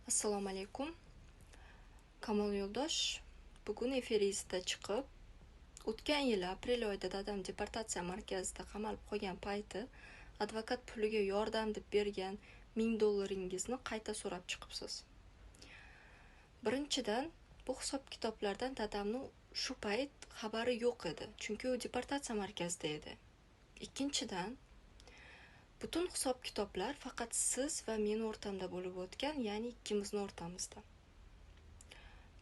Assalomu alaykum. Kamol Yo'ldosh bugun efiringizda chiqib, o'tgan yili aprel oyida dadam deportatsiya markazida qamalib qolgan payti advokat puliga yordam deb bergan $1000 qayta so'rab chiqibsiz. Birinchidan, bu hisob-kitoblardan dadamning shu payt xabari yo'q edi, chunki u deportatsiya markazida edi. Ikkinchidan, butun hisob-kitoblar faqat siz va men o'rtamda bo'lib o'tgan, ya'ni ikkimizning o'rtamizda.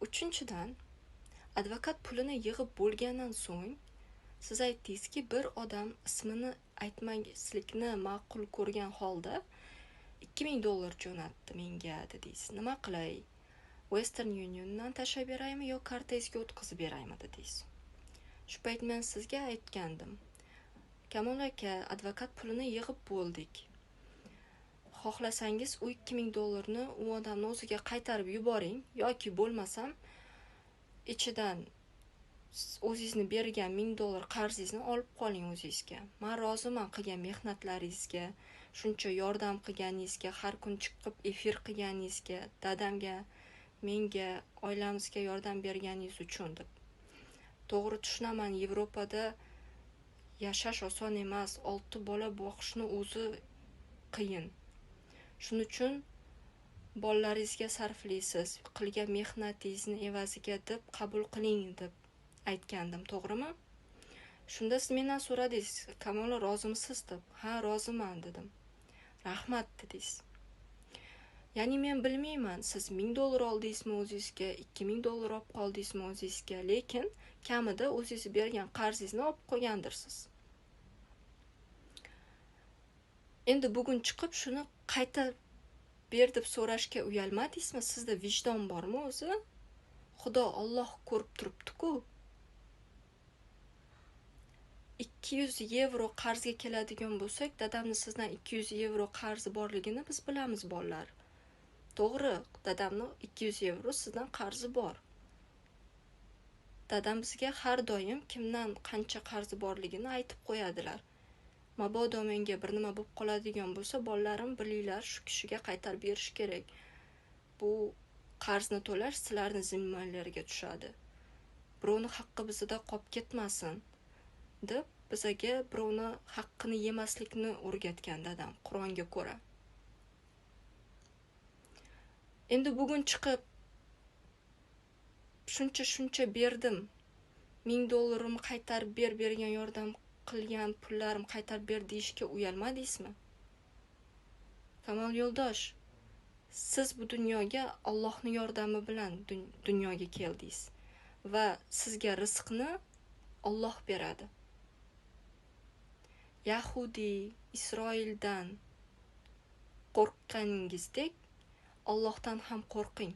Uchinchidan, advokat pulini yig'ib bo'lgandan so'ng siz aytdingizki, bir odam ismini aytmaslikni ma'qul ko'rgan holda $2000 jo'natdi menga dedingiz. Nima qilay? Western Uniondan tashlab beraymi yo kartangizga o'tkazib beraymi dedingiz. Shu payt men sizga aytgandim. Kamol aka, advokat pulini yig'ib bo'ldik. Xohlasangiz u $2000 u odamning o'ziga qaytarib yuboring yoki bo'lmasam ichidan o'zingizni bergan $1000 qarzingizni olib qoling o'zingizga. Men roziman qilgan mehnatlaringizga, shuncha yordam qilganingizga, har kun chiqib efir qilganingizga, dadamga, menga, oilamizga yordam berganingiz uchun deb. To'g'ri tushunaman, Yevropada yashash oson emas, 6 bola boqishni o'zi qiyin. Shuning uchun bolalaringizga sarflaysiz, qilgan mehnatingizni evaziga deb qabul qiling deb aytgandim, to'g'rimi? Shunda siz mendan so'radingiz, Kamol, rozimisiz deb. Ha, roziman dedim. Rahmat dedingiz. Ya'ni men bilmayman, siz $1000 oldingizmi o'zingizga, $2000 olib qoldingizmi o'zingizga, lekin kamida o'zingiz bergan qarzingizni olib qo'ygandirsiz. Endi bugun chiqib shuni qayta ber deb so'rashga uyalmadingizmi? Sizda vijdon bormi o'zi? Xudo Alloh ko'rib turibdi-ku. €200 qarzga keladigan bo'lsak, dadamning sizdan €200 qarzi borligini biz bilamiz, bolalar. To'g'ri, dadamning €200 sizdan qarzi bor. Dadam bizga har doim kimdan qancha qarzi borligini aytib qo'yadilar. Mabodo menga bir nima bo'lib qoladigan bo'lsa, bolalarim bilinglar, shu kishiga qaytarib berish kerak. Bu qarzni to'lash sizlarning zimmanglarga tushadi. Birovning haqqi bizda qolib ketmasin deb bizaga birovning haqqini yemaslikni o'rgatgan dadam, Qur'onga ko'ra. Endi bugun chiqib shuncha berdim. $1000 qaytarib bergan yordam qilgan pullarim qaytarib ber deyishga uyalmadingizmi? Kamol Yo'ldosh, siz bu dunyoga Allohning yordami bilan dunyoga keldingiz va sizga rizqni Alloh beradi. Yahudi, Isroildan qo'rqqaningizdek Allohdan ham qo'rqing.